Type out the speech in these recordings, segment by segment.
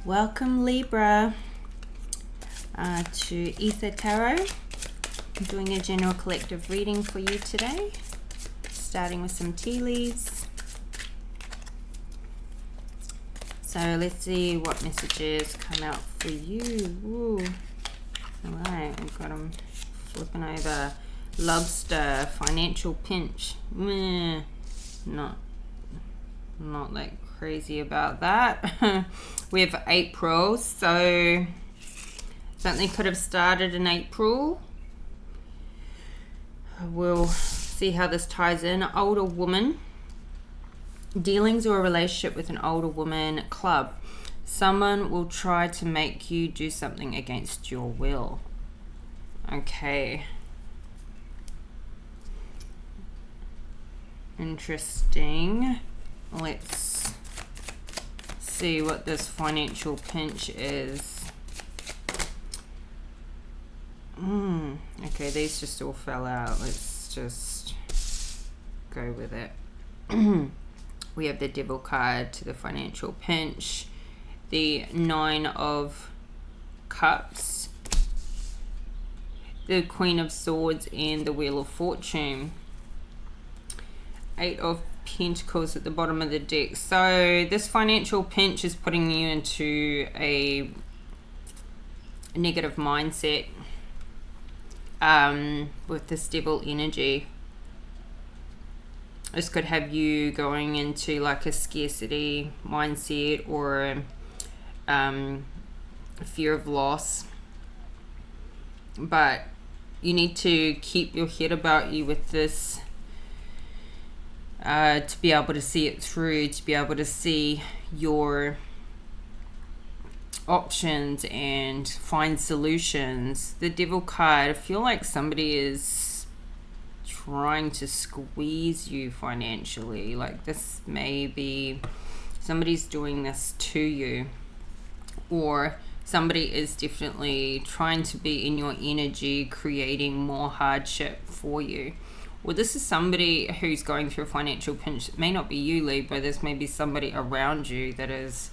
Welcome Libra to Aether Tarot. I'm doing a general collective reading for you today, starting with some tea leaves. So let's see what messages come out for you. Ooh. Alright, I've got them flipping over. Lobster, financial pinch. Not that crazy about that. We have April, so something could have started in April. We'll see how this ties in. Older woman, dealings or a relationship with an older woman. Club, someone will try to make you do something against your will. Okay, interesting. Let's see what this financial pinch is. Okay, these just all fell out. Let's just go with it. We have the Devil card to the financial pinch, the 9 of Cups, the Queen of Swords, and the Wheel of Fortune. 8 of Pentacles at the bottom of the deck. So this financial pinch is putting you into a negative mindset with this Devil energy. This could have you going into like a scarcity mindset or fear of loss. But you need to keep your head about you with this to be able to see it through, to be able to see your options and find solutions. The Devil card, I feel like somebody is trying to squeeze you financially. Like this may be somebody's doing this to you, or somebody is definitely trying to be in your energy, creating more hardship for you. Well, this is somebody who's going through a financial pinch. It may not be you, Libra. This may be somebody around you that is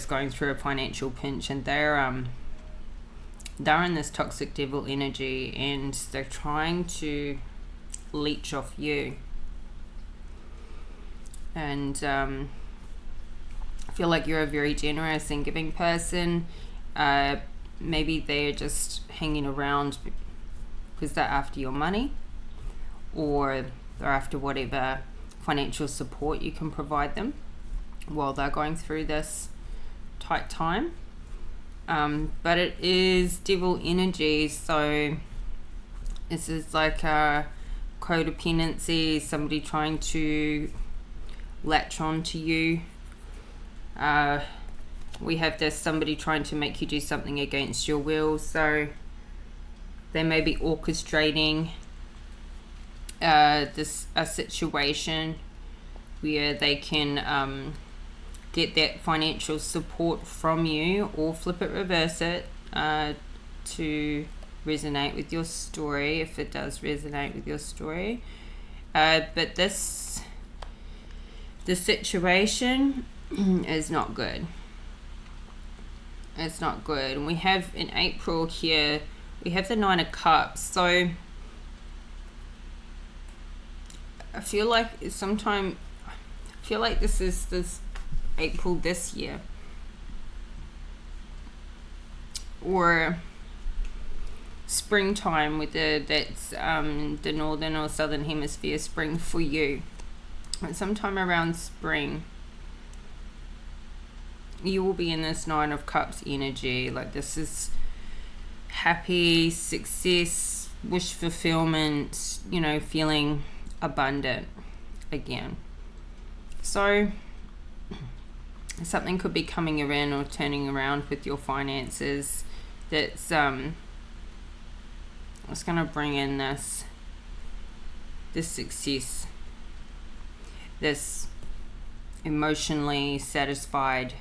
going through a financial pinch, and they're in this toxic devil energy, and they're trying to leech off you. And I feel like you're a very generous and giving person. Maybe they're just hanging around because they're after your money, or they're after whatever financial support you can provide them while they're going through this tight time. But it is devil energy, so this is like a codependency, somebody trying to latch on to you. We have this somebody trying to make you do something against your will, so they may be orchestrating a situation where they can get that financial support from you, or flip it, reverse it to resonate with your story, if it does resonate with your story. But the situation is not good. It's not good. And we have in April here, we have the 9 of Cups. So I feel like this is this April this year, or springtime with that's the northern or southern hemisphere spring for you. And sometime around spring, you will be in this 9 of Cups energy. Like this is happy, success, wish fulfillment, feeling abundant again. So something could be coming around or turning around with your finances that's it's going to bring in this success, this emotionally satisfied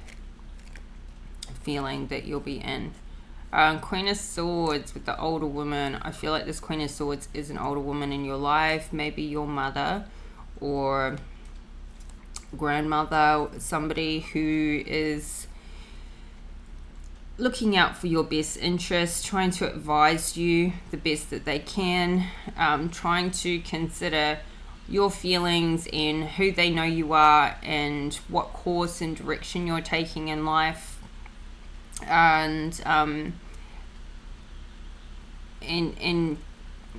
feeling that you'll be in. Queen of Swords with the older woman. I feel like this Queen of Swords is an older woman in your life, maybe your mother, or grandmother, somebody who is looking out for your best interests, trying to advise you the best that they can, trying to consider your feelings and who they know you are and what course and direction you're taking in life, and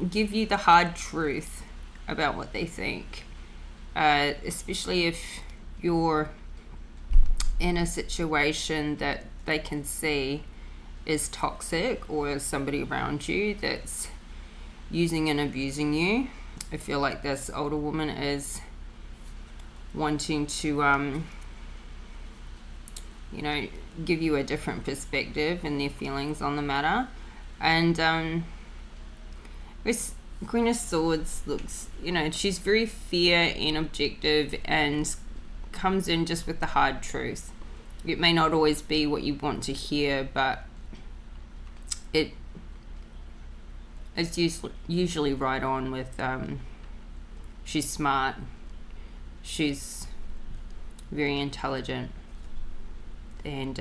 give you the hard truth about what they think, especially if you're in a situation that they can see is toxic, or somebody around you that's using and abusing you. I feel like this older woman is wanting to give you a different perspective and their feelings on the matter. And this Queen of Swords looks, she's very fair and objective and comes in just with the hard truth. It may not always be what you want to hear, but it's usually right on with, she's smart, she's very intelligent, and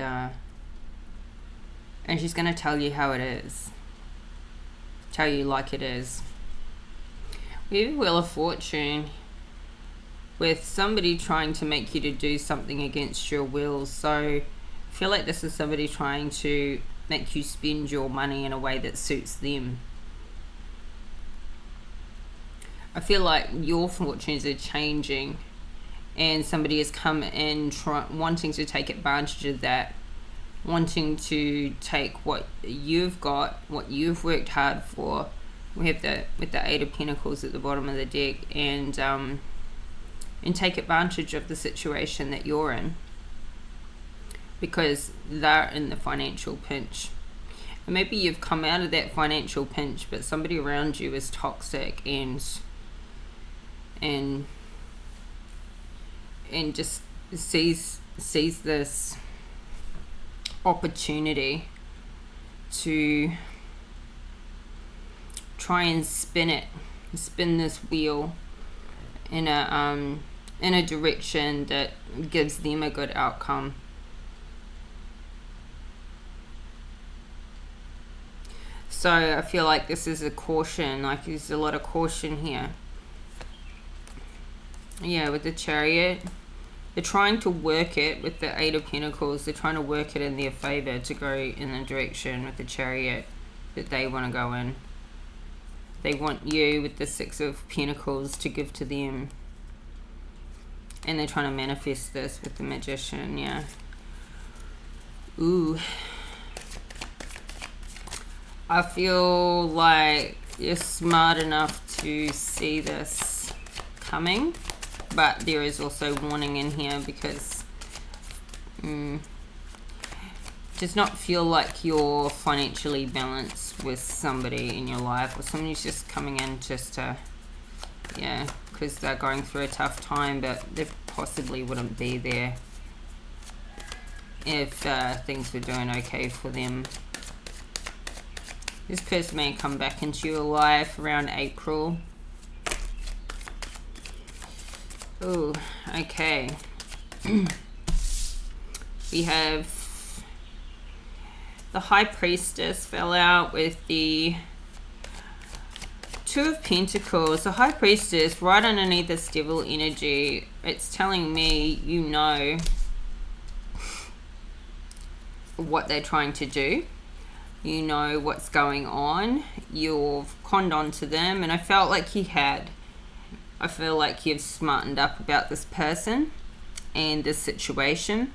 she's going to tell you how it is, tell you like it is. We have Wheel of Fortune with somebody trying to make you to do something against your will. So I feel like this is somebody trying to make you spend your money in a way that suits them. I feel like your fortunes are changing and somebody has come in wanting to take advantage of that, wanting to take what you've got, what you've worked hard for. We have with the Eight of Pentacles at the bottom of the deck, and take advantage of the situation that you're in, because they're in the financial pinch. And maybe you've come out of that financial pinch, but somebody around you is toxic and just sees this opportunity to try and spin this wheel in a direction that gives them a good outcome. So I feel like this is a caution, like there's a lot of caution here. Yeah, with the Chariot, they're trying to work it with the Eight of Pentacles. They're trying to work it in their favor to go in the direction with the Chariot that they want to go in. They want you with the Six of Pentacles to give to them. And they're trying to manifest this with the Magician, yeah. Ooh. I feel like you're smart enough to see this coming. But there is also warning in here, because does not feel like you're financially balanced with somebody in your life, or somebody's just coming in just to, yeah, because they're going through a tough time, but they possibly wouldn't be there if things were doing okay for them. This person may come back into your life around April. Oh, okay. We have the High Priestess fell out with the Two of Pentacles. The High Priestess right underneath this devil energy. It's telling me you know what they're trying to do. You know what's going on. You've conned on to them, and I felt like you had. I feel like you've smartened up about this person and this situation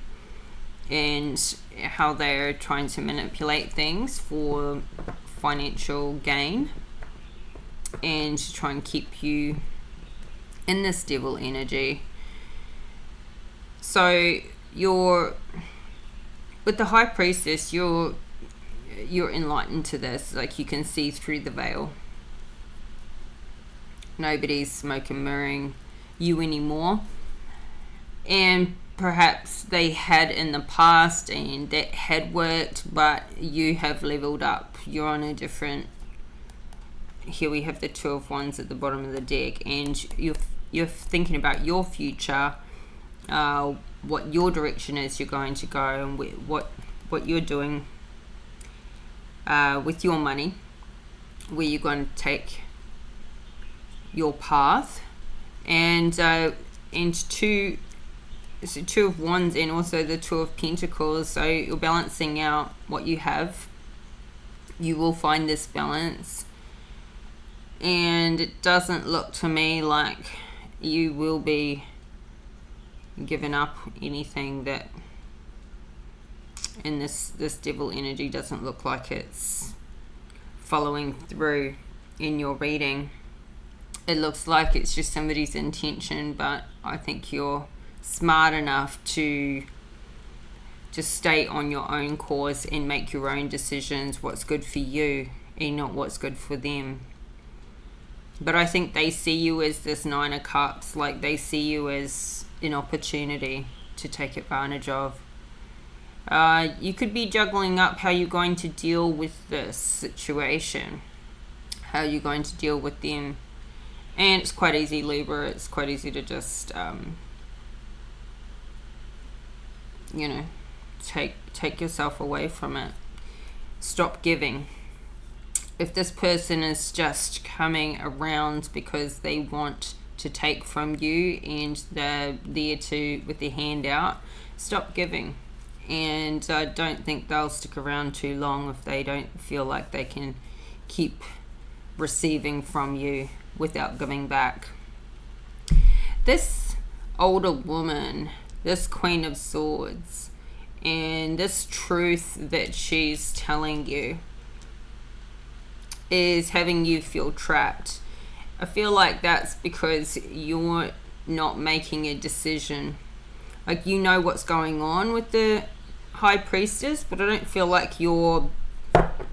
and how they're trying to manipulate things for financial gain and to try and keep you in this devil energy. So you're with the High Priestess, you're enlightened to this, like you can see through the veil. Nobody's smoke and mirroring you anymore, and perhaps they had in the past and that had worked, but you have leveled up. You're on a different, here we have the Two of Wands at the bottom of the deck, and you're thinking about your future what your direction is you're going to go, and what you're doing with your money, where you're going to take your path. And two of Wands and also the Two of Pentacles, so you're balancing out what you have. You will find this balance, and it doesn't look to me like you will be giving up anything. That in this devil energy doesn't look like it's following through in your reading. It looks like it's just somebody's intention, but I think you're smart enough to just stay on your own course and make your own decisions, what's good for you and not what's good for them. But I think they see you as this Nine of Cups, like they see you as an opportunity to take advantage of. You could be juggling up how you're going to deal with this situation, how you're going to deal with them. And it's quite easy, Libra, it's quite easy to just, take yourself away from it. Stop giving. If this person is just coming around because they want to take from you and they're there with their hand out, stop giving. And I don't think they'll stick around too long if they don't feel like they can keep receiving from you without giving back. This older woman, this Queen of Swords, and this truth that she's telling you is having you feel trapped. I feel like that's because you're not making a decision. Like, you know what's going on with the High Priestess, but I don't feel like you're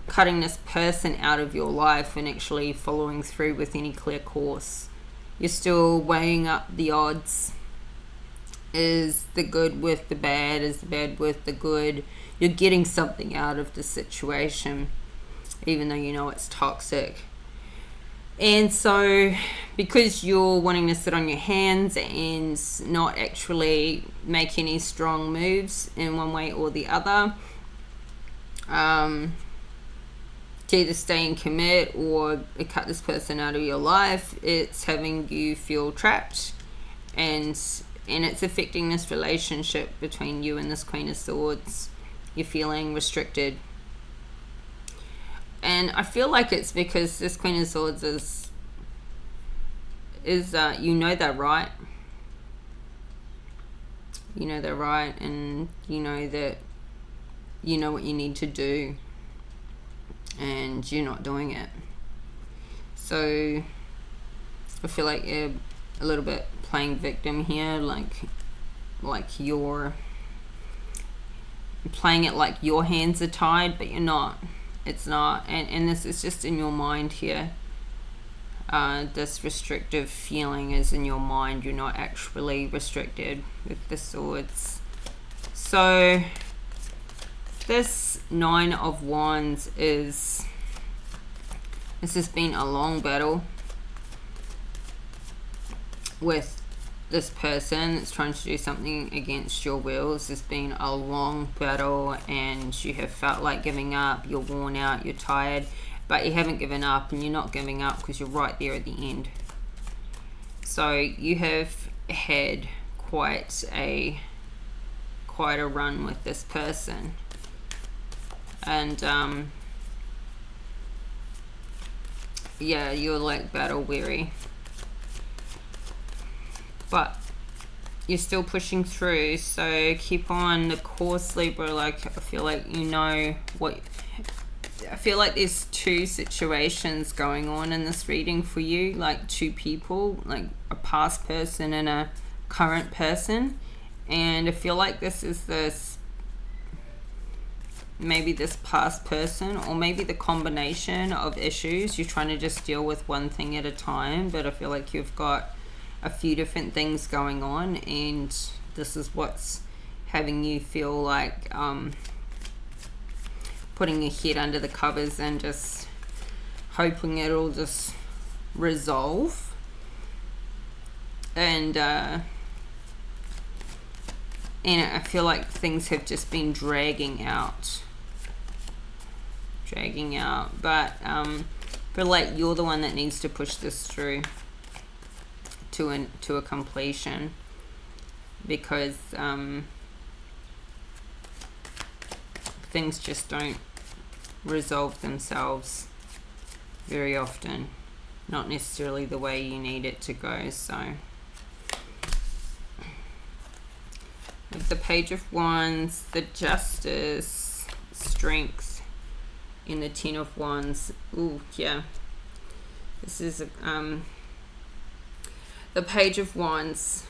cutting this person out of your life and actually following through with any clear course. You're still weighing up the odds. Is the good with the bad? Is the bad with the good? You're getting something out of the situation, even though you know it's toxic. And so, because you're wanting to sit on your hands and not actually make any strong moves in one way or the other, to either stay and commit or cut this person out of your life, it's having you feel trapped, and it's affecting this relationship between you and this Queen of Swords. You're feeling restricted. And I feel like it's because this Queen of Swords is you know they're right. You know they're right, and you know that you know what you need to do, and you're not doing it. So I feel like you're a little bit playing victim here, like you're playing it like your hands are tied, but you're not. It's not, and this is just in your mind here. This restrictive feeling is in your mind. You're not actually restricted with the Swords. So this Nine of Wands this has been a long battle with this person that's trying to do something against your will. This has been a long battle, and you have felt like giving up. You're worn out, you're tired, but you haven't given up, and you're not giving up because you're right there at the end. So you have had quite a run with this person, and yeah, you're like battle weary, but you're still pushing through. So keep on the course, Libra. Like, I feel like you know what. I feel like there's two situations going on in this reading for you, like two people, like a past person and a current person. And I feel like this is maybe this past person, or maybe the combination of issues. You're trying to just deal with one thing at a time, but I feel like you've got a few different things going on, and this is what's having you feel like putting your head under the covers and just hoping it'll just resolve. And And I feel like things have just been dragging out. But I feel like you're the one that needs to push this through to a completion, because things just don't resolve themselves very often, not necessarily the way you need it to go. So with the Page of Wands, the Justice, Strength, in the Ten of Wands. Ooh, yeah, this is the Page of Wands.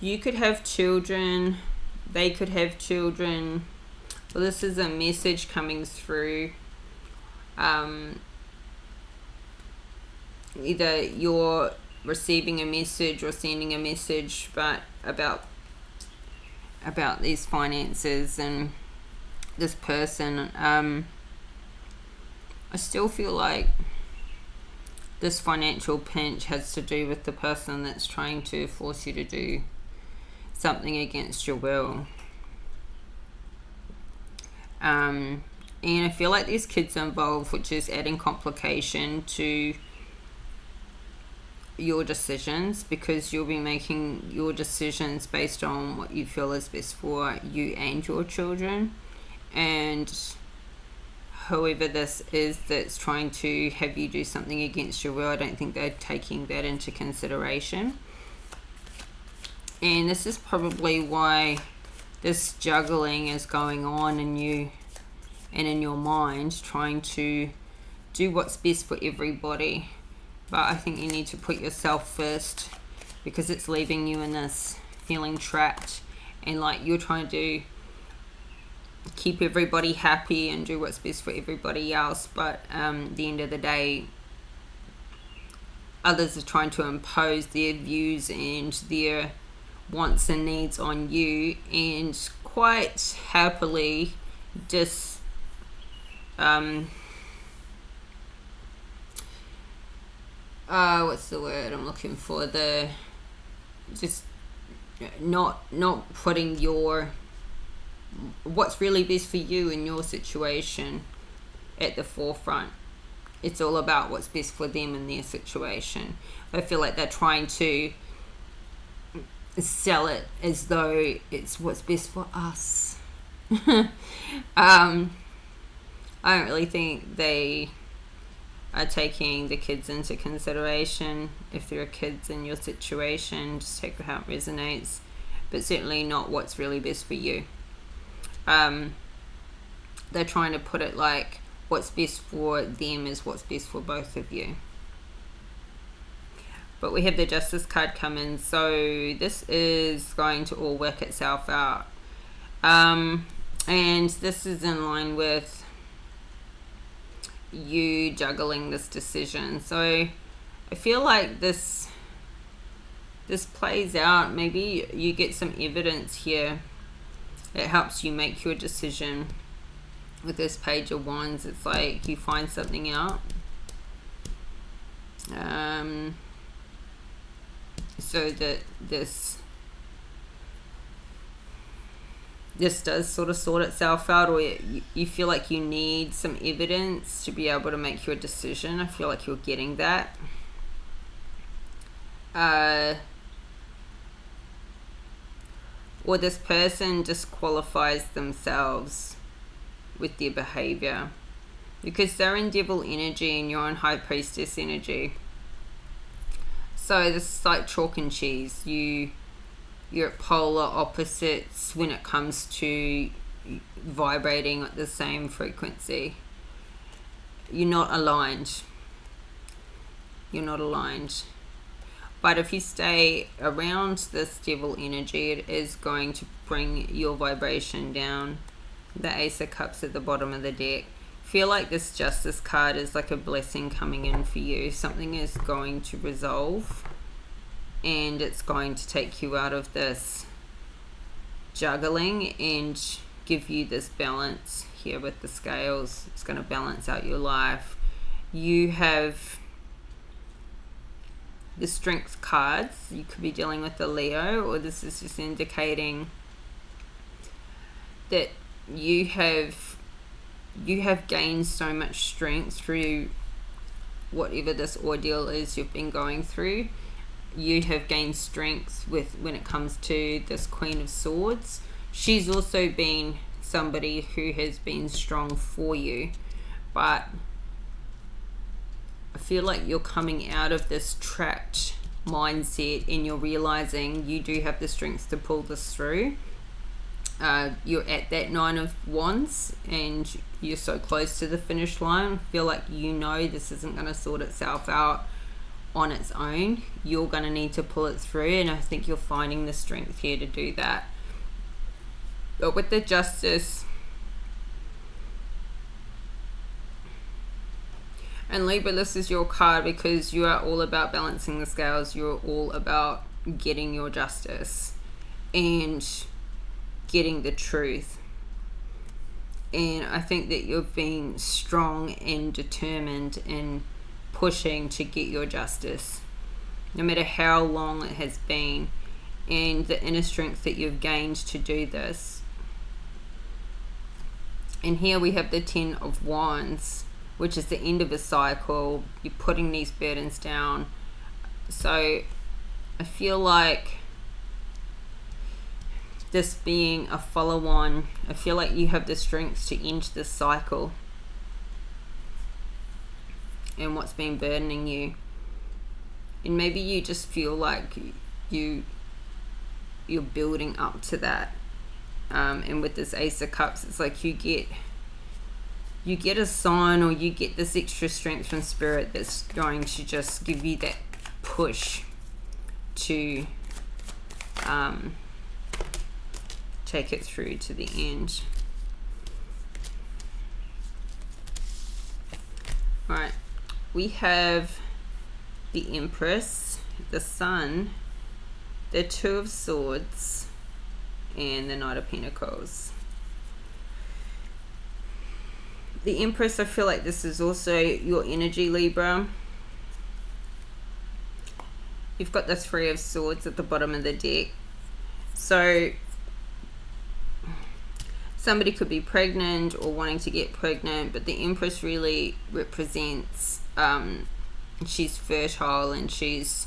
You could have children, they could have children. Well, this is a message coming through. Either you're receiving a message or sending a message, but about these finances and this person. I still feel like this financial pinch has to do with the person that's trying to force you to do something against your will. And I feel like there's kids involved, which is adding complication to your decisions, because you'll be making your decisions based on what you feel is best for you and your children. And whoever this is that's trying to have you do something against your will, I don't think they're taking that into consideration. And this is probably why this juggling is going on in you and in your mind, trying to do what's best for everybody. But I think you need to put yourself first, because it's leaving you in this feeling trapped, and like you're trying to keep everybody happy and do what's best for everybody else, but at the end of the day, others are trying to impose their views and their wants and needs on you, and quite happily just what's the word I'm looking for, the just not putting your what's really best for you in your situation at the forefront. It's all about what's best for them in their situation. I feel like they're trying to sell it as though it's what's best for us. I don't really think they are taking the kids into consideration. If there are kids in your situation, just take how it resonates, but certainly not what's really best for you. They're trying to put it like what's best for them is what's best for both of you. But we have the Justice card come in, so this is going to all work itself out. And this is in line with you juggling this decision. So I feel like this plays out. Maybe you get some evidence here. It helps you make your decision. With this Page of Wands, it's like you find something out. So that this does sort of sort itself out, or you feel like you need some evidence to be able to make your decision. I feel like you're getting that. Or this person disqualifies themselves with their behavior, because they're in Devil energy and you're in High Priestess energy. So this is like chalk and cheese. You're at polar opposites when it comes to vibrating at the same frequency. You're not aligned. But if you stay around this Devil energy, it is going to bring your vibration down. The Ace of Cups at the bottom of the deck. Feel like this Justice card is like a blessing coming in for you. Something is going to resolve, and it's going to take you out of this juggling and give you this balance here with the scales. It's going to balance out your life. You have the Strength cards. You could be dealing with a Leo, or this is just indicating that you have gained so much strength through whatever this ordeal is you've been going through. You have gained strength when it comes to this Queen of Swords. She's also been somebody who has been strong for you, but I feel like you're coming out of this trapped mindset and you're realizing you do have the strength to pull this through. You're at that 9 of Wands and you're so close to the finish line. I feel like you know this isn't going to sort itself out on its own. You're going to need to pull it through, and I think you're finding the strength here to do that. But with the Justice and Libra, this is your card because you are all about balancing the scales. You're all about getting your justice and getting the truth. And I think that you've been strong and determined in pushing to get your justice, no matter how long it has been, and the inner strength that you've gained to do this. And here we have the 10 of Wands, which is the end of a cycle. You're putting these burdens down. So I feel like this being a follow-on, I feel like you have the strength to end this cycle and what's been burdening you. And maybe you just feel like you're building up to that. And with this Ace of Cups, it's like you get a sign, or you get this extra strength from Spirit that's going to just give you that push to take it through to the end. Right, we have the Empress, the Sun, the 2 of Swords, and the Knight of Pentacles. The Empress, I feel like this is also your energy, Libra. You've got the 3 of Swords at the bottom of the deck. So somebody could be pregnant or wanting to get pregnant, but the Empress really represents she's fertile, and she's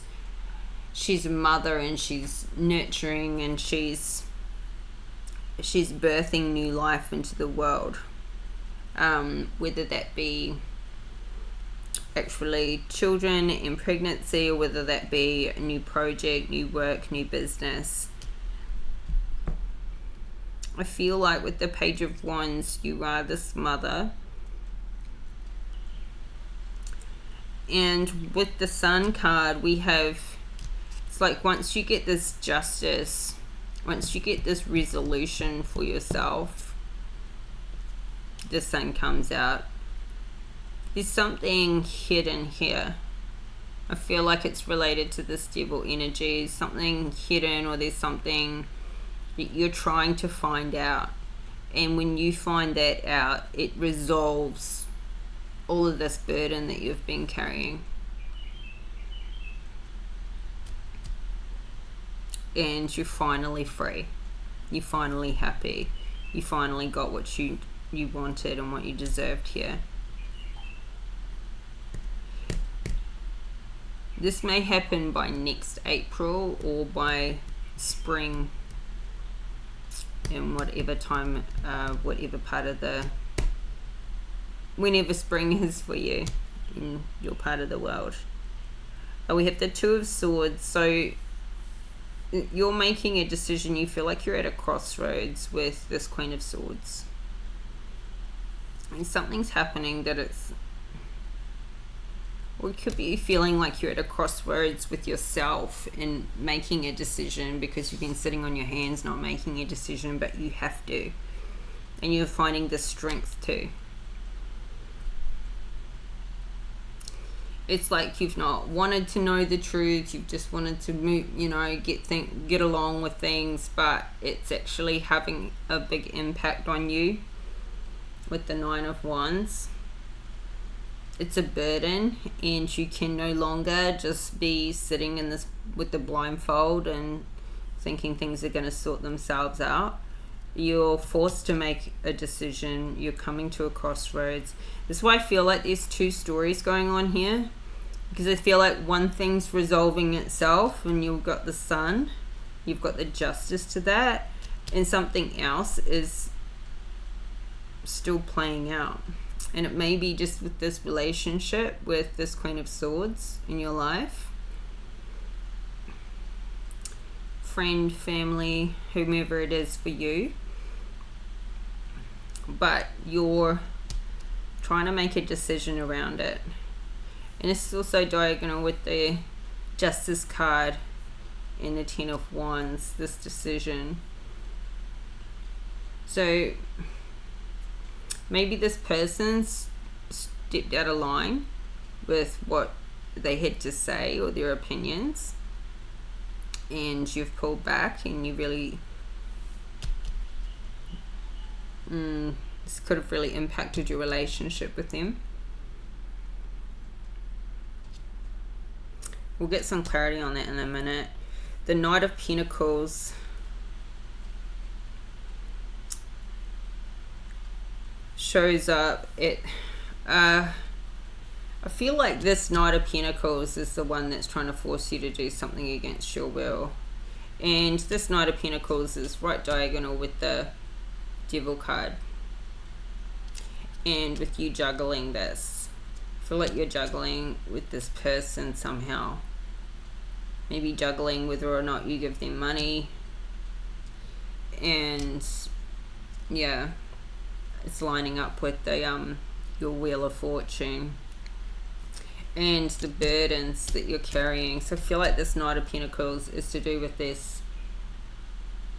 a mother, and she's nurturing, and she's birthing new life into the world, whether that be actually children in pregnancy, or whether that be a new project, new work, new business. I feel like with the Page of Wands, you are this mother. And with the Sun card, we have, it's like once you get this justice, once you get this resolution for yourself, the Sun comes out. There's something hidden here. I feel like it's related to this Devil energy, something hidden, or there's something that you're trying to find out. And when you find that out, it resolves all of this burden that you've been carrying. And you're finally free. You're finally happy. You finally got what you wanted and what you deserved here. This may happen by next April or by spring, in whatever time, whatever part of whenever spring is for you in your part of the world. We have the 2 of Swords. So you're making a decision. You feel like you're at a crossroads with this Queen of Swords, and something's happening that it's, or it could be feeling like you're at a crossroads with yourself and making a decision because you've been sitting on your hands not making a decision, but you have to, and you're finding the strength to. It's like you've not wanted to know the truth, you've just wanted to move, get along with things, but it's actually having a big impact on you with the 9 of Wands. it's a burden, and you can no longer just be sitting in this with the blindfold and thinking things are going to sort themselves out. You're forced to make a decision. You're coming to a crossroads. That's why I feel like there's two stories going on here, because I feel like one thing's resolving itself and you've got the Sun, you've got the justice to that, and something else is still playing out. And it may be just with this relationship with this Queen of Swords in your life. Friend, family, whomever it is for you. But you're trying to make a decision around it. And it's also diagonal with the Justice card and the Ten of Wands, this decision. So maybe this person's stepped out of line with what they had to say or their opinions, and you've pulled back, and you really this could have really impacted your relationship with them. We'll get some clarity on that in a minute. The Knight of Pentacles shows up. I feel like this Knight of Pentacles is the one that's trying to force you to do something against your will. And this Knight of Pentacles is right diagonal with the Devil card. And with you juggling this, I feel like you're juggling with this person somehow. Maybe juggling whether or not you give them money. And yeah, it's lining up with the your Wheel of Fortune and the burdens that you're carrying. So I feel like this Knight of Pentacles is to do with this.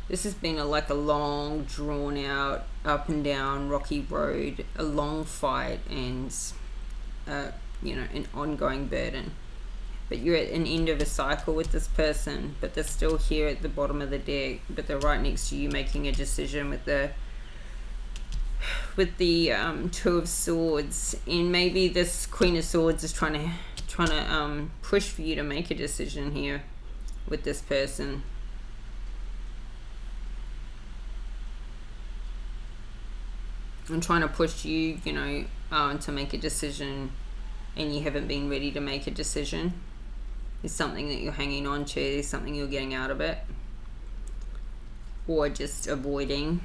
This has been like a long, drawn out, up and down, rocky road, a long fight, and you know, an ongoing burden. But you're at an end of a cycle with this person, but they're still here at the bottom of the deck, but they're right next to you making a decision with the Two of Swords. And maybe this Queen of Swords is trying to push for you to make a decision here with this person. I'm trying to push you, you know, to make a decision, and you haven't been ready to make a decision. There's something that you're hanging on to. There's something you're getting out of it, or just avoiding.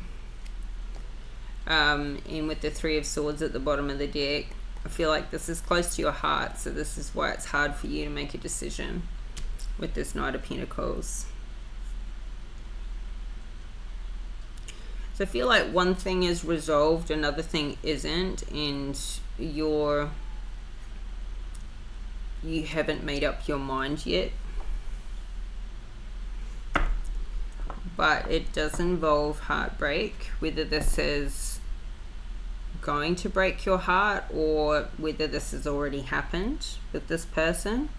And with the Three of Swords at the bottom of the deck, I feel like this is close to your heart, so this is why it's hard for you to make a decision with this Knight of Pentacles. So I feel like one thing is resolved, another thing isn't, and you haven't made up your mind yet. But it does involve heartbreak, whether this is going to break your heart or whether this has already happened with this person,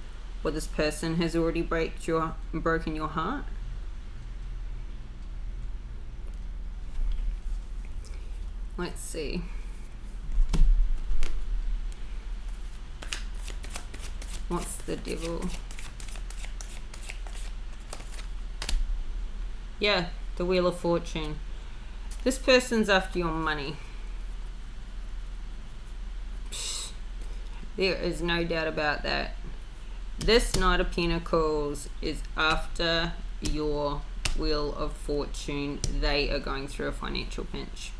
or this person has already broken your heart. Let's see. What's the Devil? Yeah, the Wheel of Fortune. This person's after your money. There is no doubt about that. This Knight of Pentacles is after your Wheel of Fortune. They are going through a financial pinch.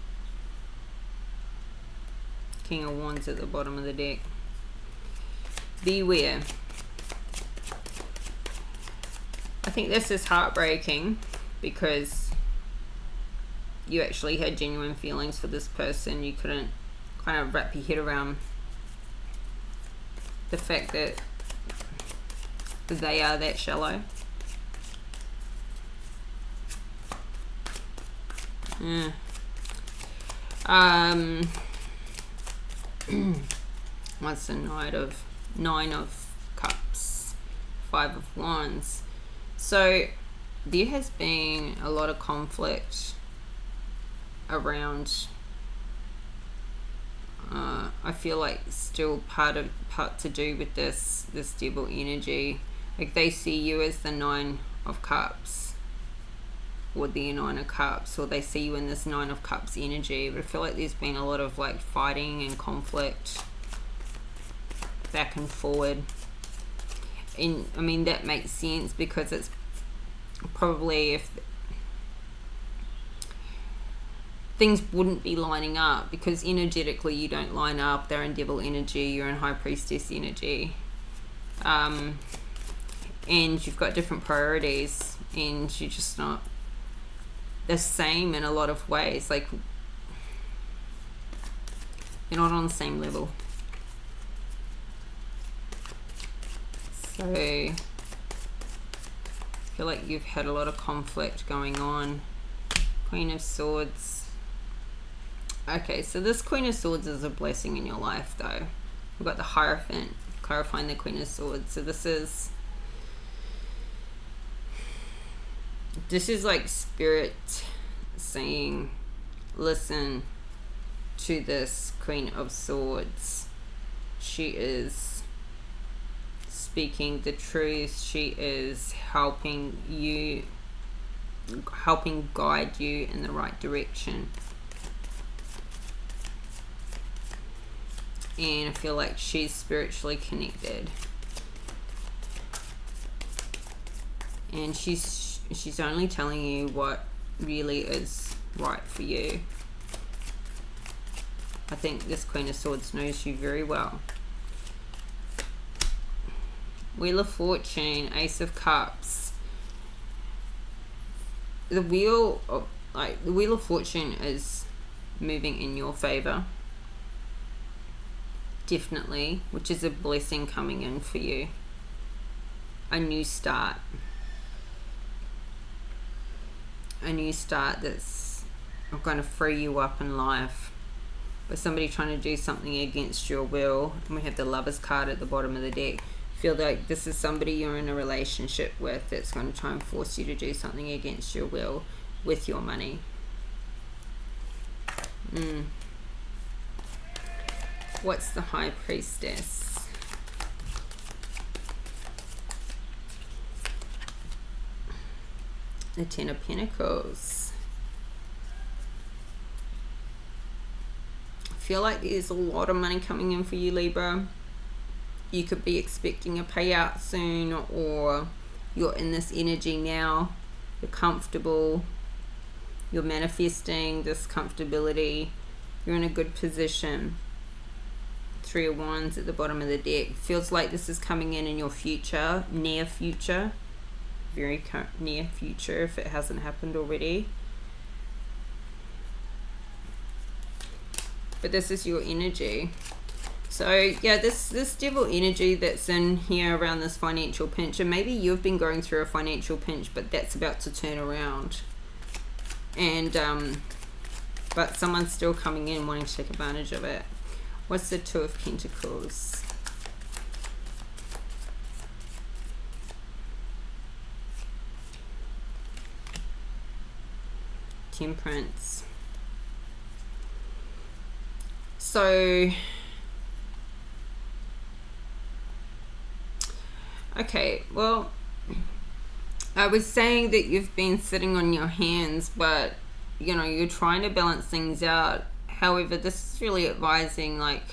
King of Wands at the bottom of the deck. Beware. I think this is heartbreaking because you actually had genuine feelings for this person. You couldn't kind of wrap your head around the fact that they are that shallow. Yeah. What's the Nine of Cups, Five of Wands? So there has been a lot of conflict around I feel like still part to do with this devil energy. Like they see you as the Nine of Cups, or the Nine of Cups, or they see you in this Nine of Cups energy. But I feel like there's been a lot of like fighting and conflict back and forward. And I mean, that makes sense because it's probably, if things wouldn't be lining up, because energetically you don't line up. They're in devil energy, you're in high priestess energy, and you've got different priorities, and you're just not the same in a lot of ways. Like you're not on the same level. So I feel like you've had a lot of conflict going on. Queen of Swords. Okay, so this Queen of Swords is a blessing in your life though. We've got the Hierophant clarifying the Queen of Swords. So this is like Spirit saying, listen to this Queen of Swords. She is speaking the truth. She is helping guide you in the right direction. And I feel like she's spiritually connected, and she's only telling you what really is right for you. I think this Queen of Swords knows you very well. Wheel of Fortune, Ace of Cups. The Wheel of Fortune is moving in your favor. Definitely, which is a blessing coming in for you. A new start. A new start that's going to free you up in life. But somebody trying to do something against your will. And we have the Lovers card at the bottom of the deck. Feel like this is somebody you're in a relationship with that's going to try and force you to do something against your will with your money. What's the High Priestess? The Ten of Pentacles. I feel like there's a lot of money coming in for you, Libra. You could be expecting a payout soon, or you're in this energy now. You're comfortable. You're manifesting this comfortability. You're in a good position. Three of Wands at the bottom of the deck. Feels like this is coming in your future, near future, very near future if it hasn't happened already. But this is your energy. So yeah, this devil energy that's in here around this financial pinch, and maybe you've been going through a financial pinch, but that's about to turn around. And but someone's still coming in wanting to take advantage of it. What's the Two of Pentacles? Temperance. So, okay, well, I was saying that you've been sitting on your hands, but, you know, you're trying to balance things out. However, this is really advising, like,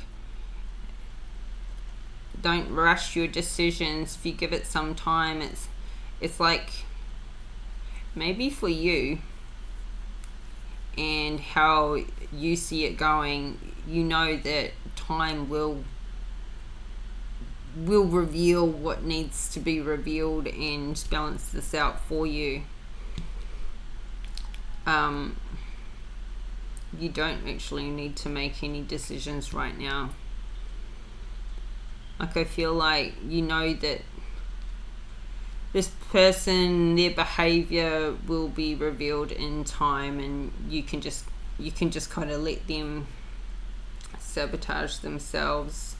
don't rush your decisions. If you give it some time, it's like, maybe for you and how you see it going, you know that time will reveal what needs to be revealed and balance this out for you. You don't actually need to make any decisions right now. Like, I feel like you know that this person, their behavior will be revealed in time, and you can just kind of let them sabotage themselves.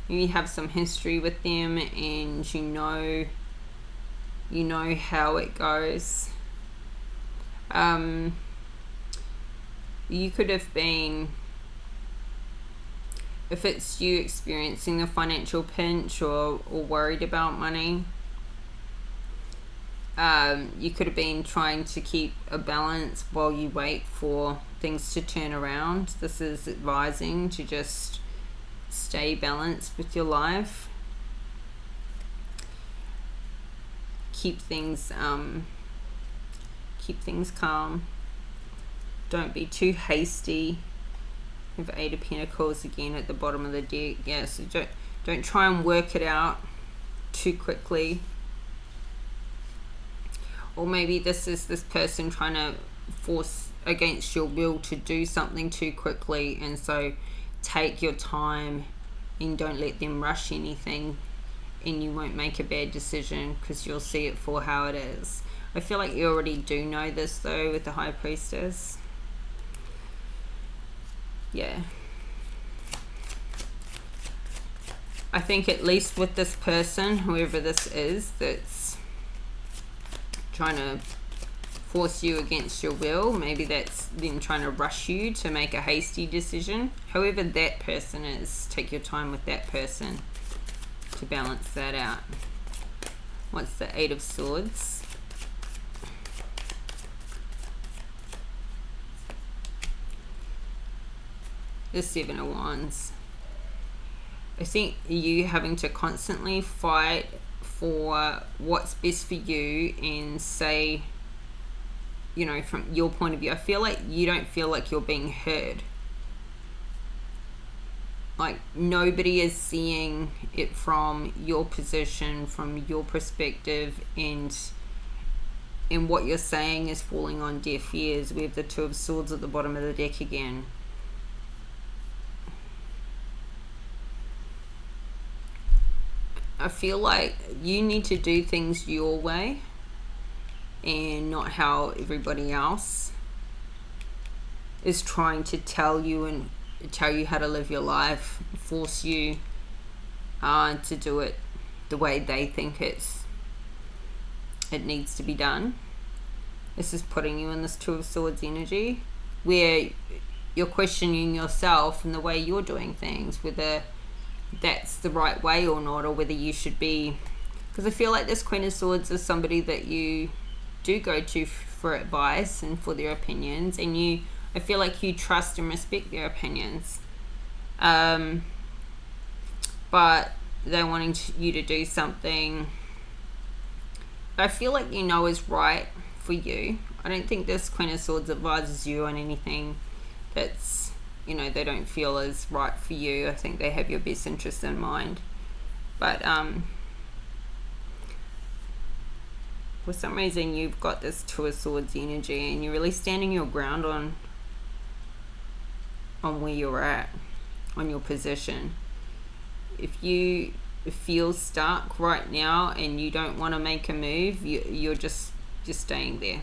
You have some history with them, and you know how it goes. You could have been if it's you experiencing a financial pinch or worried about money, you could have been trying to keep a balance while you wait for things to turn around. This is advising to just stay balanced with your life. Keep things calm. Don't be too hasty. We have 8 of Pentacles again at the bottom of the deck. Yeah, so don't try and work it out too quickly. Or maybe this is this person trying to force against your will to do something too quickly, and so take your time and don't let them rush anything, and you won't make a bad decision because you'll see it for how it is. I feel like you already do know this though with the High Priestess. Yeah. I think at least with this person, whoever this is, that's trying to force you against your will, maybe that's them trying to rush you to make a hasty decision. However that person is, take your time with that person to balance that out. What's the 8 of Swords? The 7 of Wands. I think you having to constantly fight for what's best for you and say, you know, from your point of view, I feel like you don't feel like you're being heard. Like nobody is seeing it from your position, from your perspective, and what you're saying is falling on deaf ears. We have the 2 of Swords at the bottom of the deck again. I feel like you need to do things your way and not how everybody else is trying to tell you and tell you how to live your life, force you to do it the way they think it needs to be done. This is putting you in this 2 of Swords energy where you're questioning yourself and the way you're doing things, whether that's the right way or not, or whether you should be, because I feel like this Queen of Swords is somebody that you do go to for advice and for their opinions, and I feel like you trust and respect their opinions, but they're wanting you to do something I feel like you know is right for you. I don't think this Queen of Swords advises you on anything that's, you know, they don't feel is right for you. I think they have your best interest in mind. But for some reason you've got this 2 of Swords energy and you're really standing your ground on where you're at, on your position. If you feel stuck right now and you don't want to make a move, you're just staying there.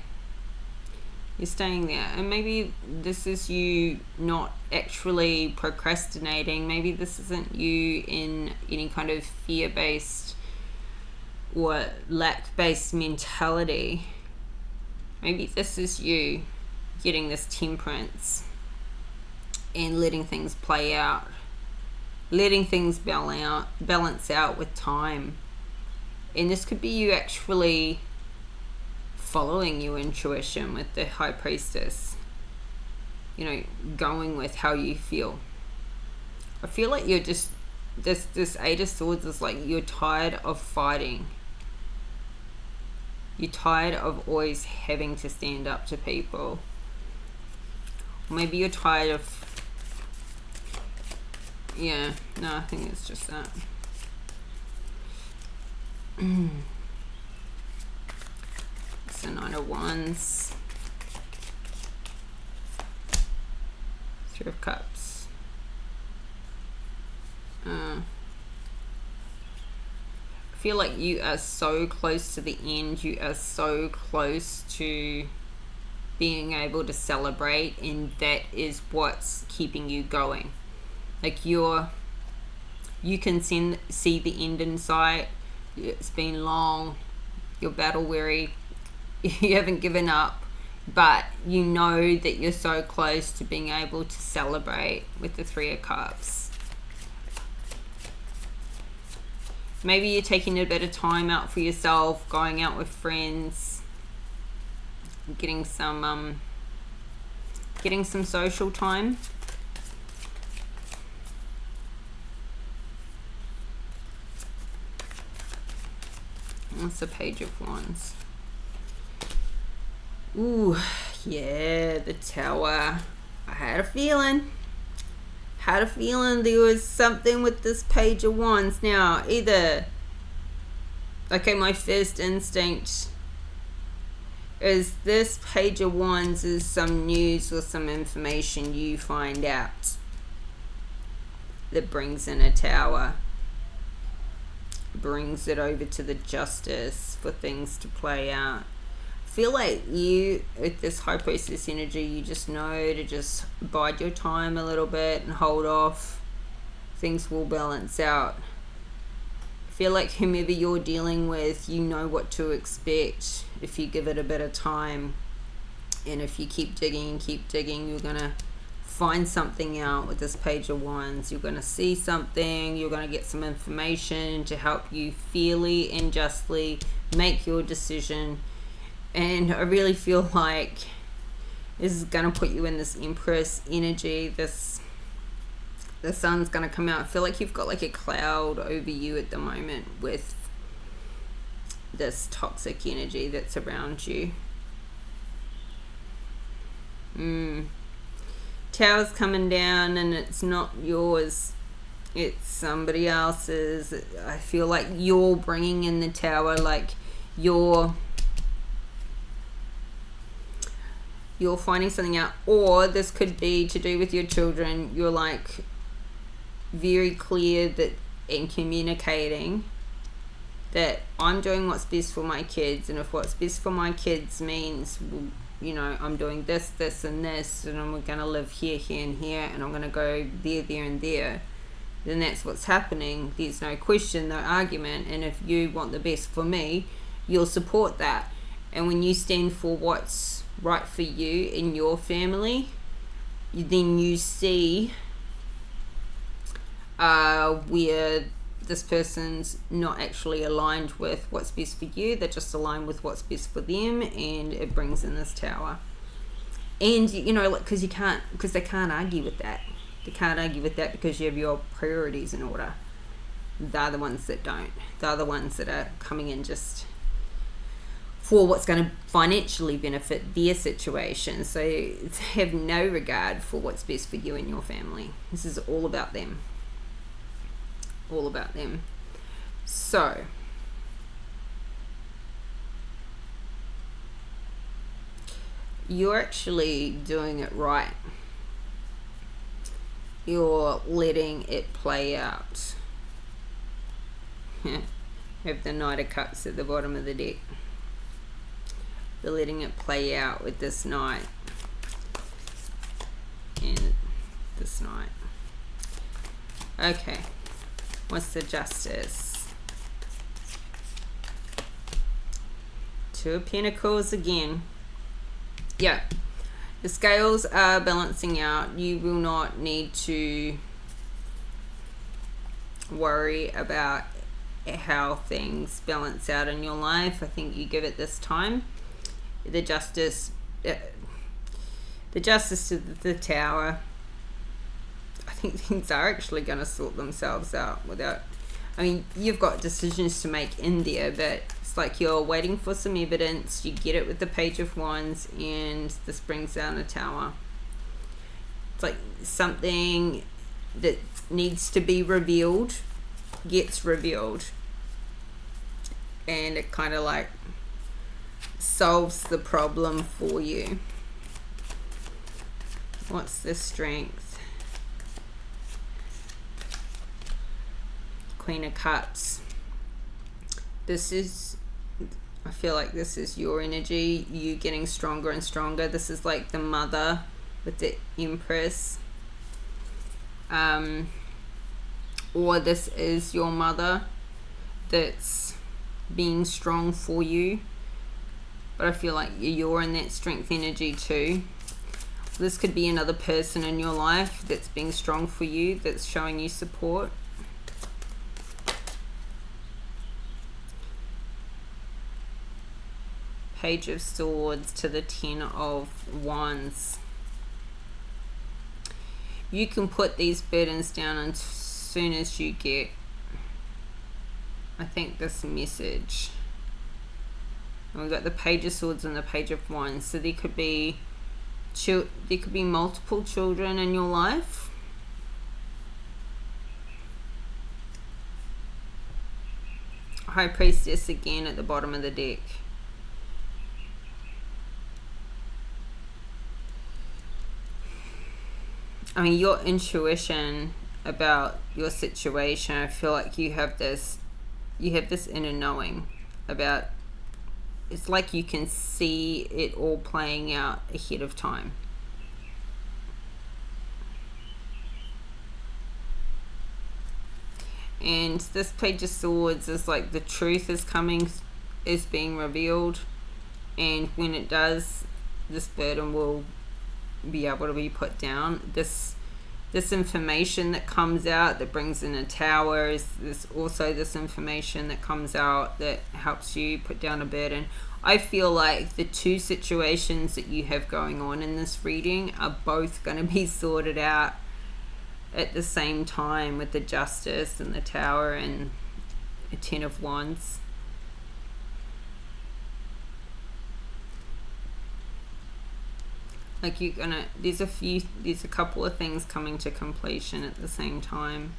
You're staying there. And maybe this is you not actually procrastinating. Maybe this isn't you in any kind of fear-based or lack-based mentality. Maybe this is you getting this temperance and letting things play out, letting things balance out with time. And this could be you actually following your intuition with the High Priestess, you know, going with how you feel. I feel like you're just, this 8 of Swords is like you're tired of fighting. You're tired of always having to stand up to people. Maybe you're tired of, yeah, no, I think it's just that. It's the 9 of Wands. 3 of Cups. I feel like you are so close to the end. You are so close to being able to celebrate, and that is what's keeping you going. Like you can see the end in sight. It's been long. You're battle weary. You haven't given up, but you know that you're so close to being able to celebrate with the 3 of Cups. Maybe you're taking a bit of time out for yourself, going out with friends, getting some social time. What's the Page of Wands? Ooh, yeah, the Tower. I had a feeling. There was something with this Page of Wands. Now, either, okay, my first instinct is this Page of Wands is some news or some information you find out that brings in a Tower. Brings it over to the Justice for things to play out. I feel like you, with this High Priestess energy, you just know to just bide your time a little bit and hold off. Things will balance out. I feel like whomever you're dealing with, you know what to expect if you give it a bit of time. And if you keep digging, you're going to find something out with this Page of Wands. You're going to see something. You're going to get some information to help you fairly and justly make your decision. And I really feel like this is going to put you in this Empress energy. The sun's going to come out. I feel like you've got like a cloud over you at the moment with this toxic energy that's around you. Tower's coming down, and it's not yours, it's somebody else's. I feel like you're bringing in the Tower, like you're finding something out, or this could be to do with your children. You're like very clear that in communicating that I'm doing what's best for my kids, and if what's best for my kids means, you know, I'm doing this, this, and this, and I'm going to live here, here, and here, and I'm going to go there, there, and there, then that's what's happening. There's no question, no argument. And if you want the best for me, you'll support that. And when you stand for what's right for you in your family, then you see where this person's not actually aligned with what's best for you. They're just aligned with what's best for them, and it brings in this Tower. And you know, like, because they can't argue with that. They can't argue with that because you have your priorities in order. They're the ones that don't. They're the ones that are coming in just for what's going to financially benefit their situation. So have no regard for what's best for you and your family. This is all about them. All about them. So you're actually doing it right. You're letting it play out. Have the Knight of Cups at the bottom of the deck. You're letting it play out with this Knight and this Knight. Okay, what's the Justice? Two of Pentacles again. Yeah, the scales are balancing out. You will not need to worry about how things balance out in your life. I think you give it this time. The Justice to the Tower. I think things are actually going to sort themselves out without, I mean, you've got decisions to make in there, but it's like you're waiting for some evidence. You get it with the Page of Wands, and this brings down a Tower. It's like something that needs to be revealed gets revealed, and it kind of like solves the problem for you. What's the Strength? Queen of Cups. This is, I feel like this is your energy, you getting stronger and stronger. This is like the Mother with the Empress. Or this is your mother that's being strong for you. But I feel like you're in that strength energy too. This could be another person in your life that's being strong for you, that's showing you support. Page of Swords to the Ten of Wands. You can put these burdens down as soon as you get, I think, this message. And we've got the Page of Swords and the Page of Wands. So there could be multiple children in your life. High Priestess again at the bottom of the deck. I mean, your intuition about your situation, I feel like you have this inner knowing about, it's like you can see it all playing out ahead of time. And this Page of Swords is like the truth is being revealed, and when it does, this burden will be able to be put down. This information that comes out that brings in a Tower is also this information that comes out that helps you put down a burden. I feel like the two situations that you have going on in this reading are both going to be sorted out at the same time, with the Justice and the Tower and a Ten of Wands. Like there's a couple of things coming to completion at the same time.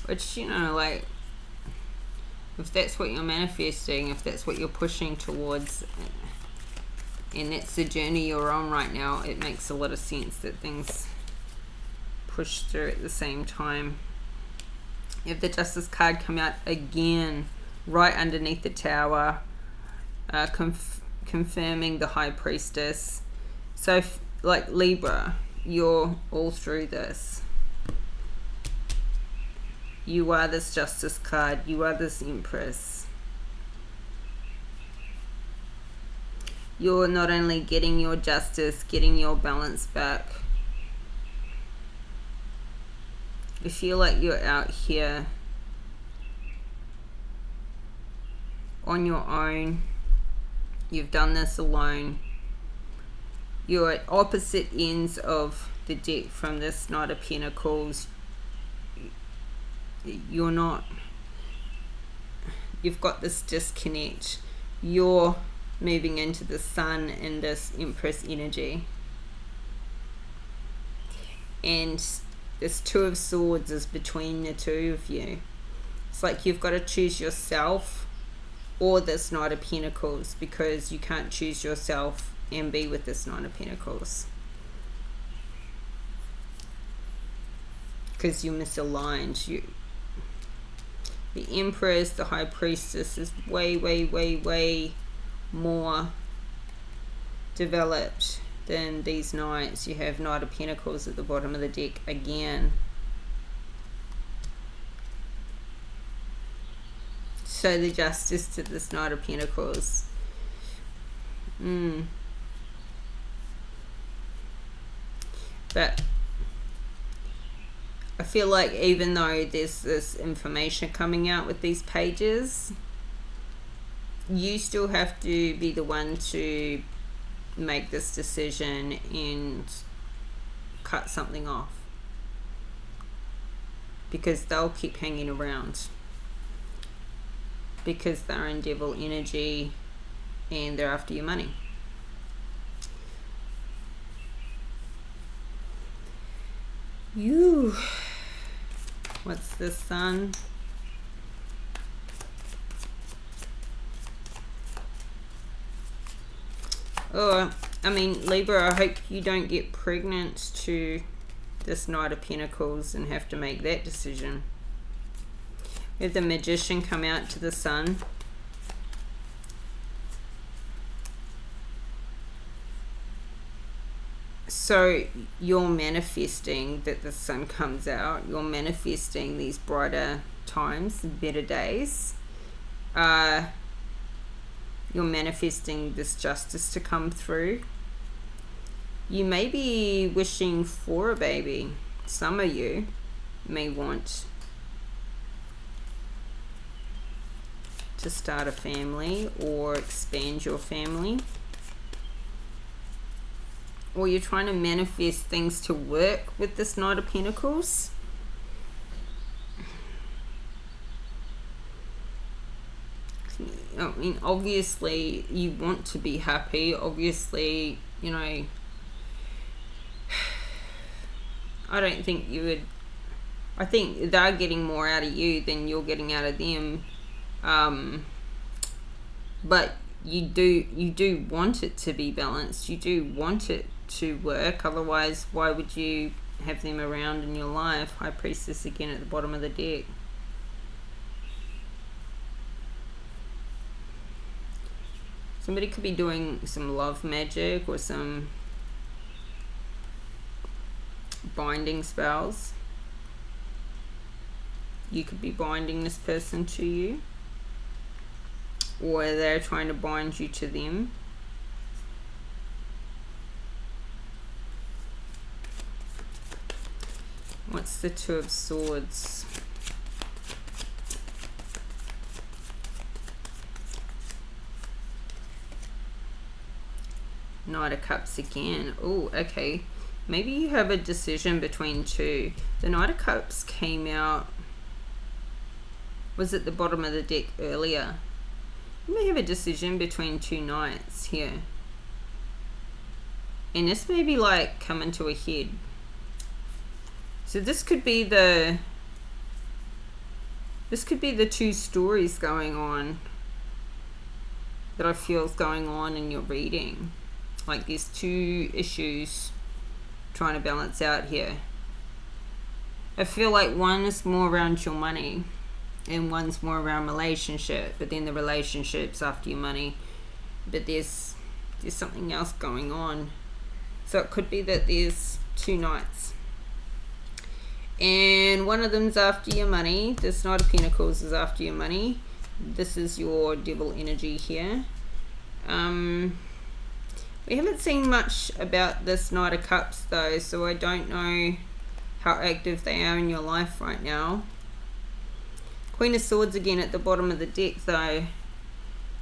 Which, like, if that's what you're manifesting, if that's what you're pushing towards, and that's the journey you're on right now, it makes a lot of sense that things push through at the same time. You have the Justice card come out again right underneath the Tower, confirming the High Priestess. So like Libra, you're all through this. You are this Justice card, you are this Empress. You're not only getting your justice, getting your balance back. You feel like you're out here on your own. You've done this alone. You're at opposite ends of the deck from this Knight of Pentacles. You're not, you've got this disconnect. You're moving into the Sun in this Empress energy. And this Two of Swords is between the two of you. It's like you've got to choose yourself or this Knight of Pentacles, because you can't choose yourself and be with this Knight of Pentacles, because you're misaligned. The Empress, the High Priestess, is way more developed than these Knights. You have Knight of Pentacles at the bottom of the deck again. So the Justice to this Knight of Pentacles. But I feel like even though there's this information coming out with these pages, you still have to be the one to make this decision and cut something off, because they'll keep hanging around, because they're in devil energy and they're after your money. What's the Sun? Oh, I mean, Libra, I hope you don't get pregnant to this Knight of Pentacles and have to make that decision. We have the Magician come out to the Sun. So you're manifesting that the Sun comes out. You're manifesting these brighter times, better days. You're manifesting this justice to come through. You may be wishing for a baby. Some of you may want to start a family or expand your family. Or you're trying to manifest things to work with this Knight of Pentacles. I mean, obviously you want to be happy. Obviously, you know, I don't think you would. I think they're getting more out of you than you're getting out of them. But you do want it to be balanced. You do want it to work. Otherwise, why would you have them around in your life? High Priestess again at the bottom of the deck. Somebody could be doing some love magic or some binding spells. You could be binding this person to you, or they're trying to bind you to them. What's the Two of Swords? Knight of Cups again. Oh, okay. Maybe you have a decision between two. The Knight of Cups came out, was at the bottom of the deck earlier. You may have a decision between two knights here. And this may be like coming to a head. So this could be the two stories going on that I feel is going on in your reading. Like there's two issues trying to balance out here. I feel like one is more around your money and one's more around relationship, but then the relationship's after your money. But there's something else going on. So it could be that there's two knights. And one of them's after your money. This Knight of Pentacles is after your money. This is your devil energy here. We haven't seen much about this Knight of Cups though, so I don't know how active they are in your life right now. Queen of Swords again at the bottom of the deck though.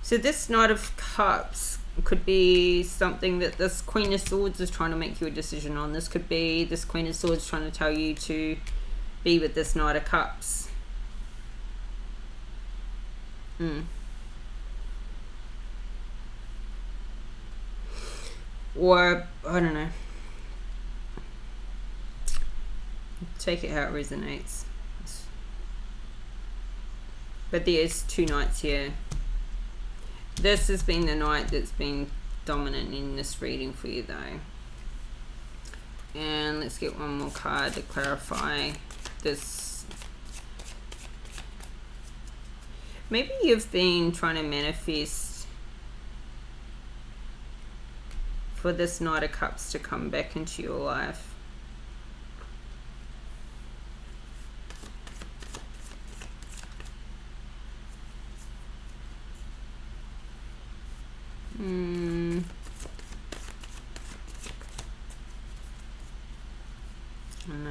So this Knight of Cups could be something that this Queen of Swords is trying to make you a decision on. This could be this Queen of Swords trying to tell you to be with this Knight of Cups. Or, I don't know. Take it how it resonates. But there's two knights here. This has been the knight that's been dominant in this reading for you though. And let's get one more card to clarify this. Maybe you've been trying to manifest for this Knight of Cups to come back into your life. I don't know.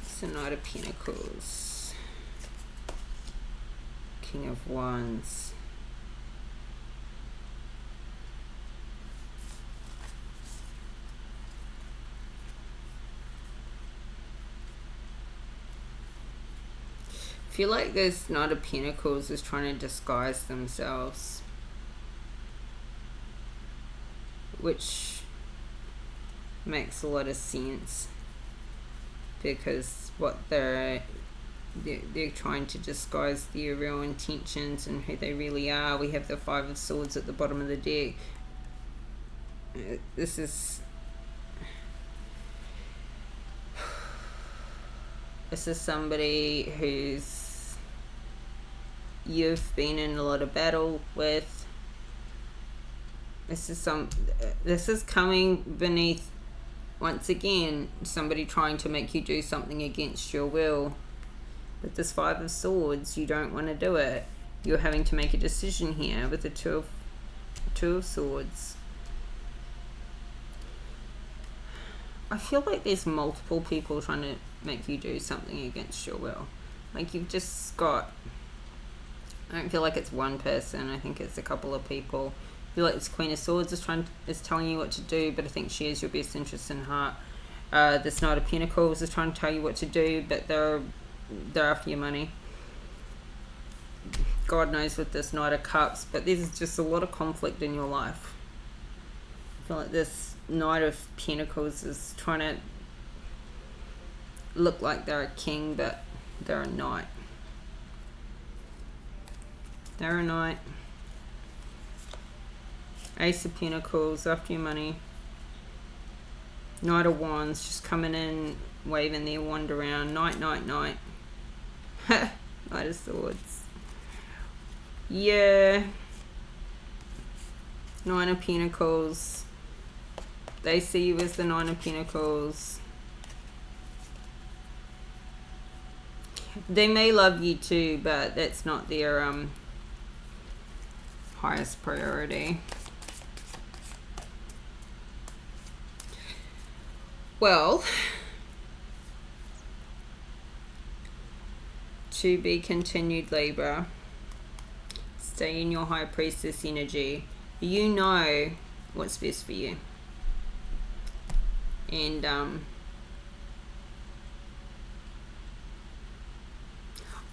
It's the Knight of Pentacles. King of Wands. I feel like this Knight of Pentacles is trying to disguise themselves, which makes a lot of sense because what they're trying to disguise their real intentions and who they really are. We have the Five of Swords at the bottom of the deck. This is somebody who's you've been in a lot of battle with. This is coming beneath, once again, somebody trying to make you do something against your will. With this Five of Swords, you don't want to do it. You're having to make a decision here with the Two of Swords. I feel like there's multiple people trying to make you do something against your will. Like, you've just got, I don't feel like it's one person. I think it's a couple of people. I feel like this Queen of Swords is telling you what to do, but I think she has your best interest in heart. This Knight of Pentacles is trying to tell you what to do, but they're after your money. God knows with this Knight of Cups, but there's just a lot of conflict in your life. I feel like this Knight of Pentacles is trying to look like they're a king, but they're a knight. They're a knight. Ace of Pentacles, after your money. Knight of Wands, just coming in, waving their wand around. Knight, knight, knight. Knight of Swords. Yeah. Nine of Pentacles. They see you as the Nine of Pentacles. They may love you too, but that's not their highest priority. Well, to be continued, Libra. Stay in your High Priestess energy. You know what's best for you. And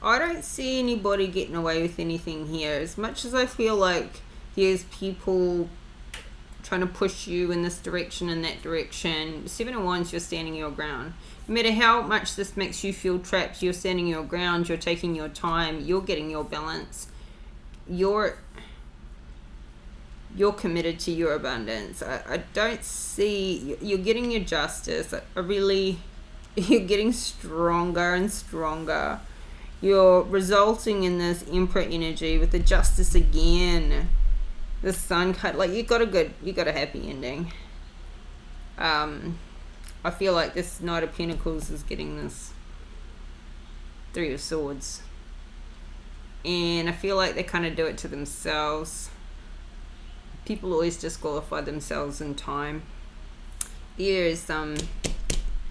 I don't see anybody getting away with anything here. As much as I feel like there's people trying to push you in this direction and that direction, 7 of Wands, you're standing your ground. No matter how much this makes you feel trapped, you're standing your ground, you're taking your time, you're getting your balance. You're committed to your abundance. I don't see, you're getting your justice. You're getting stronger and stronger. You're resulting in this Emperor energy with the Justice again. The Sun card, like you got a happy ending. I feel like this Knight of Pentacles is getting this 3 of Swords. And I feel like they kind of do it to themselves. People always disqualify themselves in time. There is some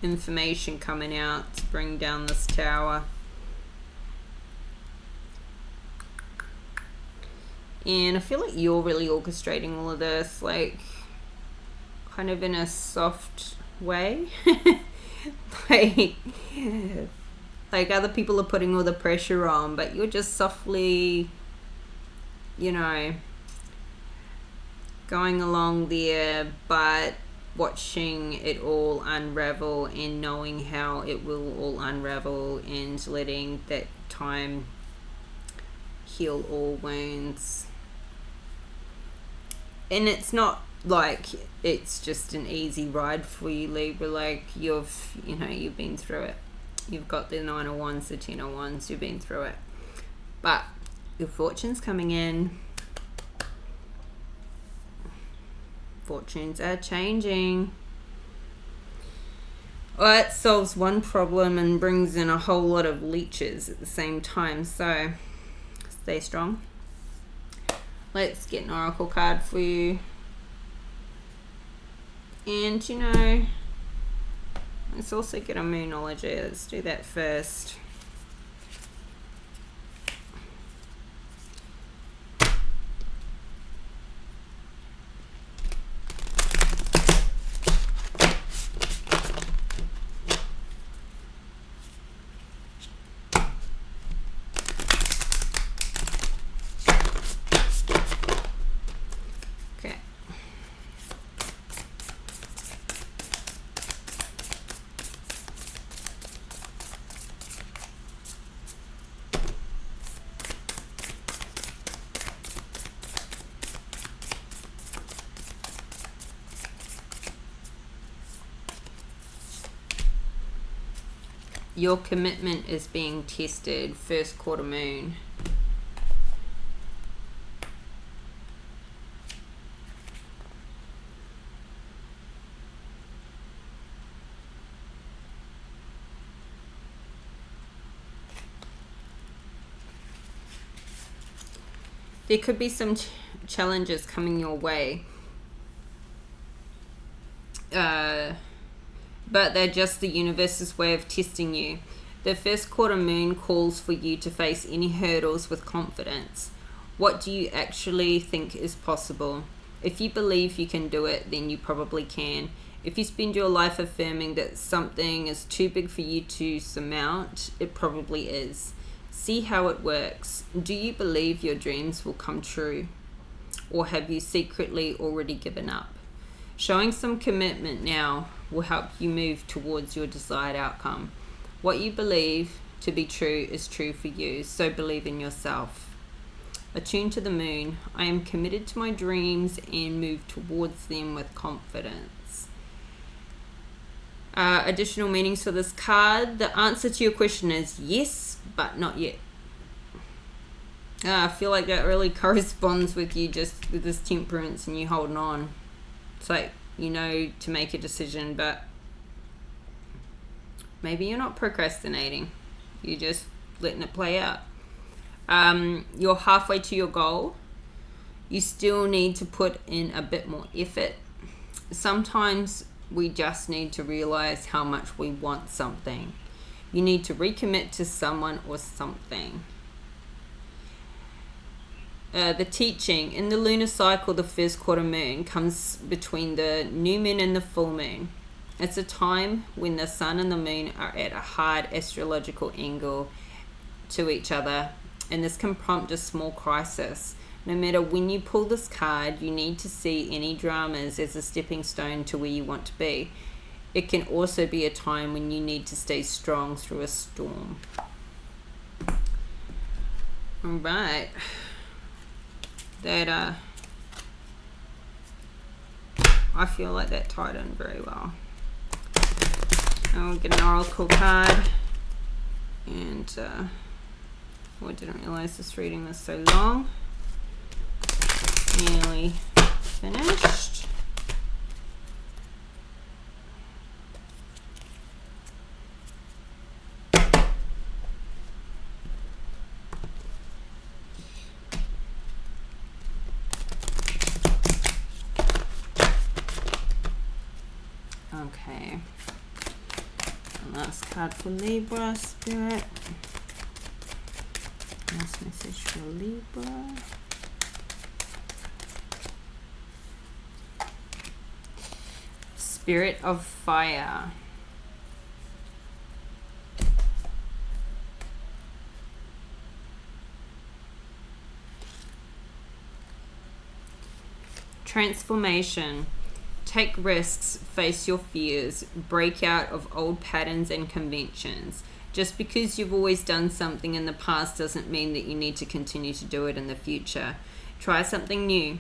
information coming out to bring down this Tower. And I feel like you're really orchestrating all of this, like, kind of in a soft way. like other people are putting all the pressure on, but you're just softly, you know, going along there, but watching it all unravel and knowing how it will all unravel and letting that time heal all wounds. And it's not like it's just an easy ride for you, Libra. Like you've been through it. You've got the 9 of Wands, the 10 of Wands, you've been through it. But your fortune's coming in. Fortunes are changing. Well, that solves one problem and brings in a whole lot of leeches at the same time. So stay strong. Let's get an oracle card for you. And, you know, let's also get a moonology. Let's do that first. Your commitment is being tested, first quarter moon. There could be some challenges coming your way. but they're just the universe's way of testing you. The first quarter moon calls for you to face any hurdles with confidence. What do you actually think is possible? If you believe you can do it, then you probably can. If you spend your life affirming that something is too big for you to surmount, it probably is. See how it works. Do you believe your dreams will come true? Or have you secretly already given up? Showing some commitment now will help you move towards your desired outcome. What you believe to be true is true for you, so believe in yourself. Attuned to the moon, I am committed to my dreams and move towards them with confidence. Additional meanings for this card. The answer to your question is yes, but not yet. I feel like that really corresponds with you, just with this temperance and you holding on. It's like, you know, to make a decision, but maybe you're not procrastinating. You're just letting it play out. You're halfway to your goal. You still need to put in a bit more effort. Sometimes we just need to realize how much we want something. You need to recommit to someone or something. The teaching. In the lunar cycle, the first quarter moon comes between the new moon and the full moon. It's a time when the sun and the moon are at a hard astrological angle to each other, and this can prompt a small crisis. No matter when you pull this card, you need to see any dramas as a stepping stone to where you want to be. It can also be a time when you need to stay strong through a storm. All right. That I feel like that tied in very well. And we'll get an oracle card, and I didn't realize this reading was so long. Nearly finished. Okay. And last card for Libra, Spirit. Last message for Libra. Spirit of fire. Transformation. Take risks, face your fears, break out of old patterns and conventions. Just because you've always done something in the past doesn't mean that you need to continue to do it in the future. Try something new.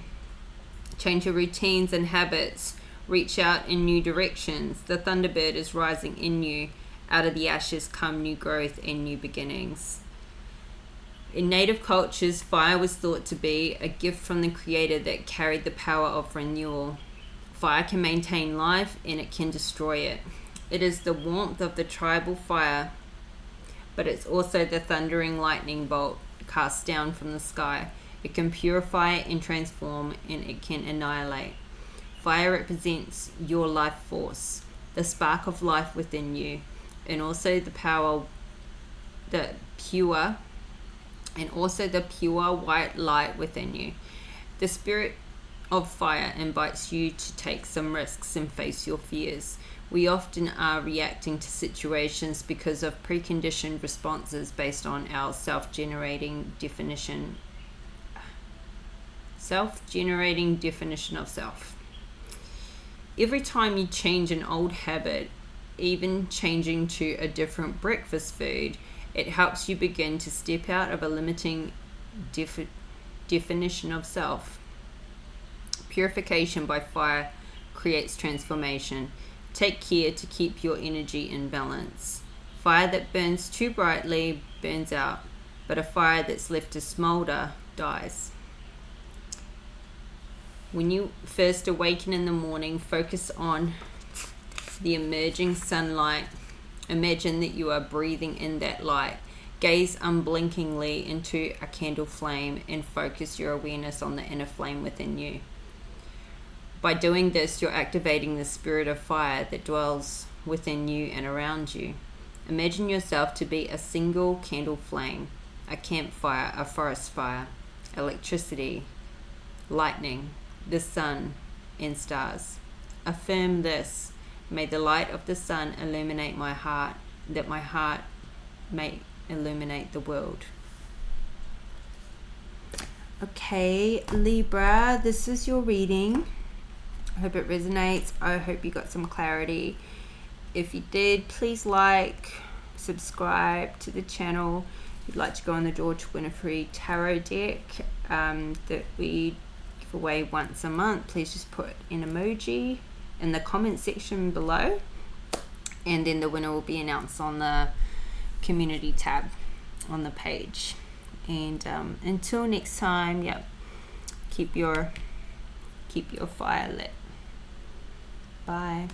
Change your routines and habits. Reach out in new directions. The Thunderbird is rising in you. Out of the ashes come new growth and new beginnings. In native cultures, fire was thought to be a gift from the Creator that carried the power of renewal. Fire can maintain life and it can destroy it. It is the warmth of the tribal fire, but it's also the thundering lightning bolt cast down from the sky. It can purify and transform, and it can annihilate. Fire represents your life force, the spark of life within you, and also the power, the pure white light within you. The spirit of fire invites you to take some risks and face your fears. We often are reacting to situations because of preconditioned responses based on our self-generating definition of self. Every time you change an old habit, even changing to a different breakfast food, it helps you begin to step out of a limiting definition of self. Purification by fire creates transformation. Take care to keep your energy in balance. Fire that burns too brightly burns out, but a fire that's left to smolder dies. When you first awaken in the morning, focus on the emerging sunlight. Imagine that you are breathing in that light. Gaze unblinkingly into a candle flame and focus your awareness on the inner flame within you. By doing this, you're activating the spirit of fire that dwells within you and around you. Imagine yourself to be a single candle flame, a campfire, a forest fire, electricity, lightning, the sun, and stars. Affirm this: may the light of the sun illuminate my heart, that my heart may illuminate the world. Okay, Libra, this is your reading. I hope it resonates. I hope you got some clarity. If you did, please like, subscribe to the channel. If you'd like to go on the George Winifred Tarot deck that we give away once a month, please just put an emoji in the comment section below, and then the winner will be announced on the community tab on the page. And until next time, yep, keep your fire lit. Bye.